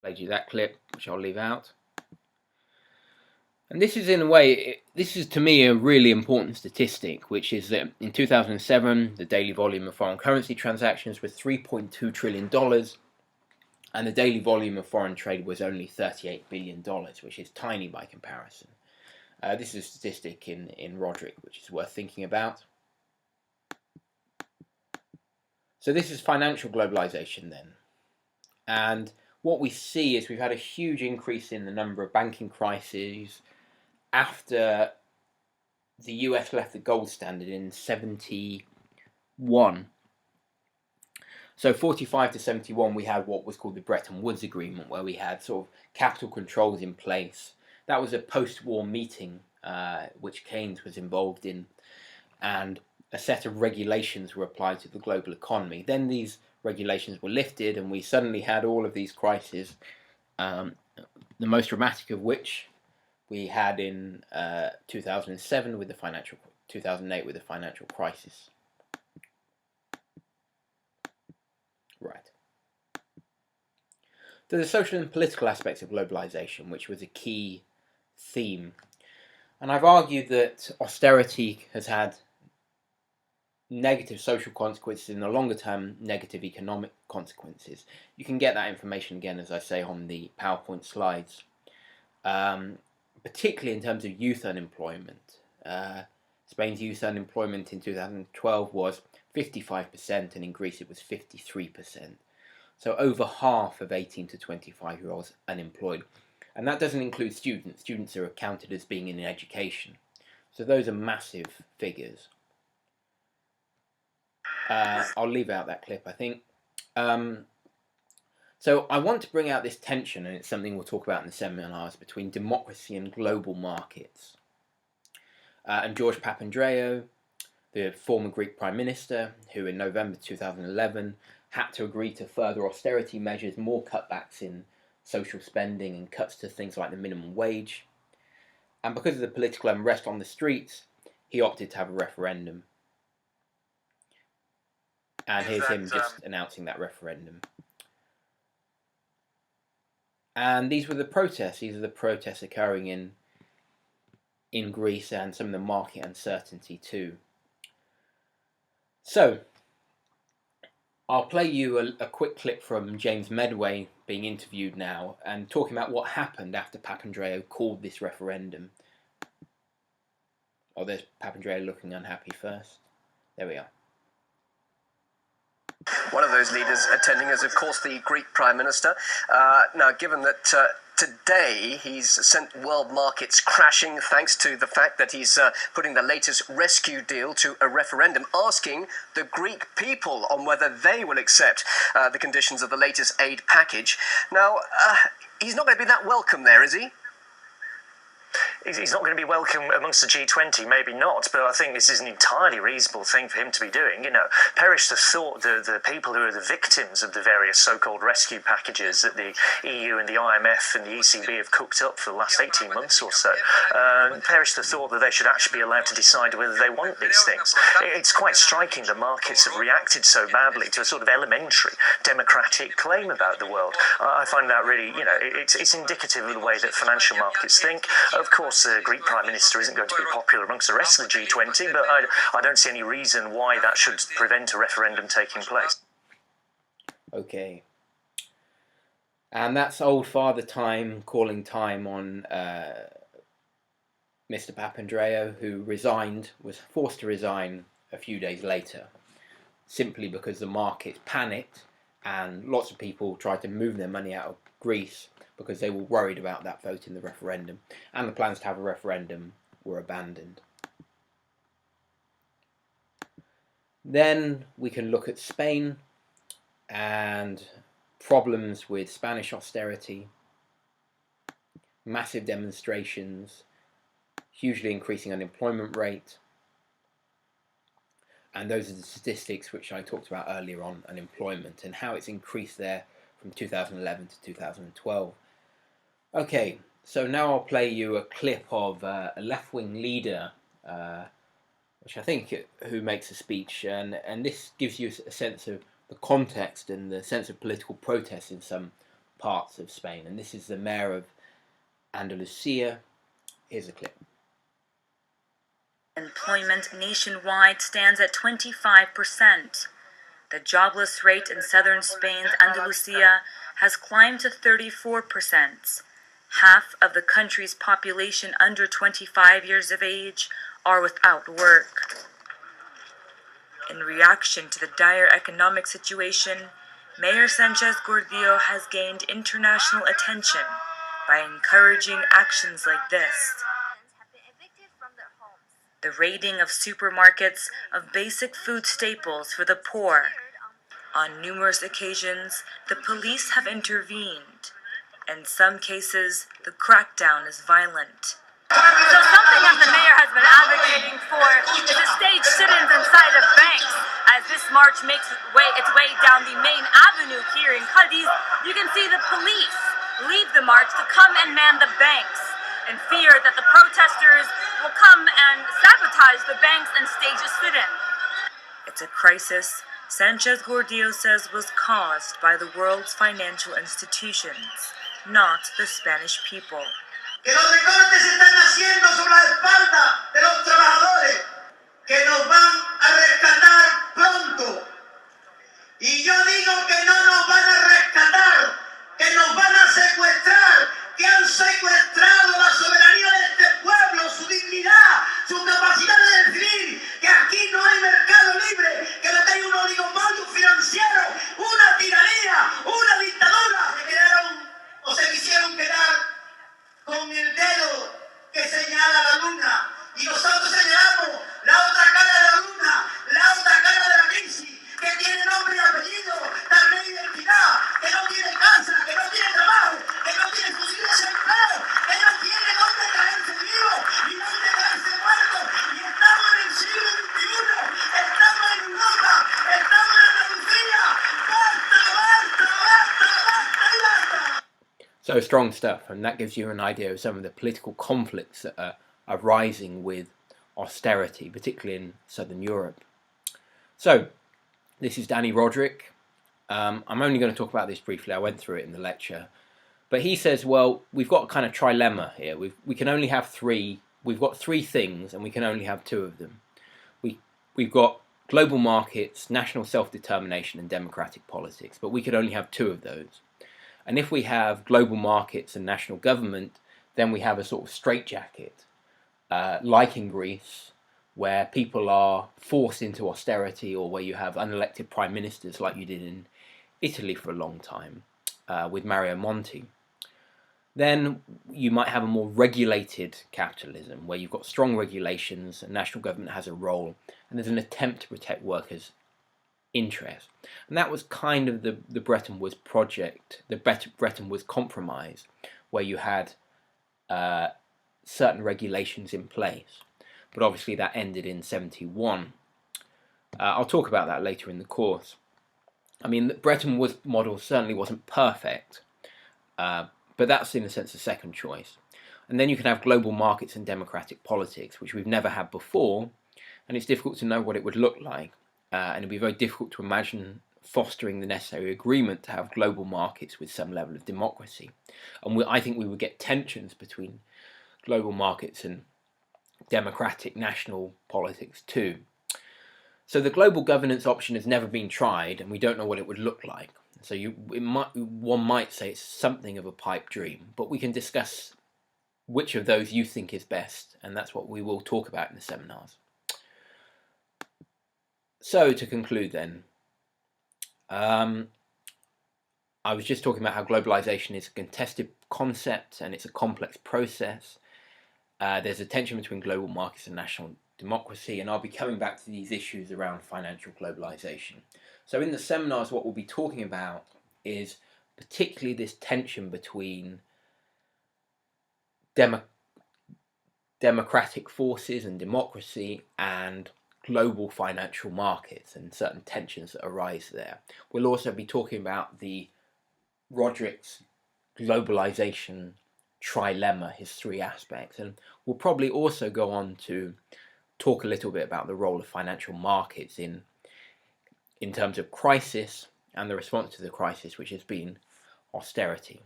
Played you that clip, which I'll leave out. And this is, in a way, this is to me a really important statistic, which is that in 2007, the daily volume of foreign currency transactions was $3.2 trillion, and the daily volume of foreign trade was only $38 billion, which is tiny by comparison. This is a statistic in Roderick, which is worth thinking about. So this is financial globalization then. And what we see is we've had a huge increase in the number of banking crises after the US left the gold standard in 71. So 45 to 71, we had what was called the Bretton Woods Agreement, where we had sort of capital controls in place. That was a post-war meeting which Keynes was involved in, and a set of regulations were applied to the global economy. Then these regulations were lifted, and we suddenly had all of these crises, the most dramatic of which we had in 2007 with the 2008 with the financial crisis. Right. There's the social and political aspects of globalization, which was a key theme. And I've argued that austerity has had negative social consequences, in the longer term, negative economic consequences. You can get that information again, as I say, on the PowerPoint slides. Particularly in terms of youth unemployment. Spain's youth unemployment in 2012 was 55%, and in Greece it was 53%. So over half of 18 to 25-year-olds unemployed. And that doesn't include students. Students are counted as being in education. So those are massive figures. I'll leave out that clip, I think. So I want to bring out this tension, and it's something we'll talk about in the seminars, between democracy and global markets. And George Papandreou, the former Greek Prime Minister, who in November 2011 had to agree to further austerity measures, more cutbacks in social spending and cuts to things like the minimum wage. And because of the political unrest on the streets, he opted to have a referendum. And here's him just announcing that referendum. And these were the protests. These are the protests occurring in Greece, and some of the market uncertainty too. So, I'll play you a quick clip from James Medway being interviewed now and talking about what happened after Papandreou called this referendum. Oh, there's Papandreou looking unhappy first. There we are. One of those leaders attending is, of course, the Greek Prime Minister. Now, given that today he's sent world markets crashing thanks to the fact that he's putting the latest rescue deal to a referendum, asking the Greek people on whether they will accept the conditions of the latest aid package. Now, he's not going to be that welcome there, is he? He's not going to be welcome amongst the G20, maybe not, but I think this is an entirely reasonable thing for him to be doing. You know, perish the thought, the people who are the victims of the various so-called rescue packages that the EU and the IMF and the ECB have cooked up for the last 18 months or so. Perish the thought that they should actually be allowed to decide whether they want these things. It's quite striking the markets have reacted so badly to a sort of elementary democratic claim about the world. I find that really, you know, it's indicative of the way that financial markets think. Of course, the Greek Prime Minister isn't going to be popular amongst the rest of the G20, but I don't see any reason why that should prevent a referendum taking place. Okay. And that's old Father Time calling time on Mr. Papandreou, who was forced to resign a few days later, simply because the markets panicked and lots of people tried to move their money out of Greece because they were worried about that vote in the referendum, and the plans to have a referendum were abandoned. Then we can look at Spain and problems with Spanish austerity, massive demonstrations, hugely increasing unemployment rate, and those are the statistics which I talked about earlier on unemployment and how it's increased there from 2011 to 2012. Okay, so now I'll play you a clip of a left-wing leader, which I think who makes a speech, and this gives you a sense of the context and the sense of political protest in some parts of Spain. And this is the mayor of Andalusia. Here's a clip. Employment nationwide stands at 25%. The jobless rate in southern Spain's Andalusia has climbed to 34%. Half of the country's population under 25 years of age are without work. In reaction to the dire economic situation, Mayor Sanchez Gordillo has gained international attention by encouraging actions like this. The raiding of supermarkets of basic food staples for the poor. On numerous occasions, the police have intervened. In some cases, the crackdown is violent. So something that the mayor has been advocating for is to stage sit-ins inside of banks. As this march makes its way down the main avenue here in Cadiz, you can see the police leave the march to come and man the banks, in fear that the protesters will come and sabotage the banks and stage a sit-in. It's a crisis Sanchez Gordillo says was caused by the world's financial institutions, not the Spanish people. Que los recortes se están haciendo sobre la espalda de los trabajadores que nos van a rescatar pronto. Y yo digo que no nos van a rescatar, que nos van a secuestrar, que han secuestrado la soberanía de este pueblo, su dignidad, su capacidad de decidir, que aquí no hay mercado libre, que lo que hay un oligopolio financiero, una tiranía, una dictadura. Se quedaron o se quisieron quedar con el dedo que señala la luna, y nosotros señalamos la otra cara de la luna, la otra cara de la crisis, que tiene nombre y apellido, carnet de identidad, que no tiene casa, que no tiene trabajo, que no tiene fusil de desempleo, que no tiene dónde caerse vivo y dónde caerse muerto. Y estamos en el siglo XXI, estamos en Europa, estamos en Andalucía. ¡Basta, basta, basta, basta y basta! So strong stuff, and that gives you an idea of some of the political conflicts that are rising with austerity, particularly in southern Europe. So, this is Danny Roderick. I'm only going to talk about this briefly. I went through it in the lecture. But he says, well, we've got a kind of trilemma here. We can only have three. We've got three things, and we can only have two of them. We've got global markets, national self-determination, and democratic politics. But we could only have two of those. And if we have global markets and national government, then we have a sort of straitjacket, like in Greece, where people are forced into austerity, or where you have unelected prime ministers like you did in Italy for a long time with Mario Monti. Then you might have a more regulated capitalism, where you've got strong regulations, and national government has a role, and there's an attempt to protect workers' interest. And that was kind of the Bretton Woods project, the Bretton Woods Compromise, where you had certain regulations in place. But obviously that ended in 71. I'll talk about that later in the course. I mean, the Bretton Woods model certainly wasn't perfect, but that's in a sense the second choice. And then you can have global markets and democratic politics, which we've never had before, and it's difficult to know what it would look like. And it'd be very difficult to imagine fostering the necessary agreement to have global markets with some level of democracy. And I think we would get tensions between global markets and democratic national politics too. So the global governance option has never been tried, and we don't know what it would look like. So one might say it's something of a pipe dream, but we can discuss which of those you think is best, and that's what we will talk about in the seminars. So to conclude then, I was just talking about how globalization is a contested concept and it's a complex process. There's a tension between global markets and national democracy, and I'll be coming back to these issues around financial globalization. So in the seminars, what we'll be talking about is particularly this tension between democratic forces and democracy and global financial markets, and certain tensions that arise there. We'll also be talking about the Roderick's globalization trilemma, his three aspects, and we'll probably also go on to talk a little bit about the role of financial markets in terms of crisis and the response to the crisis, which has been austerity.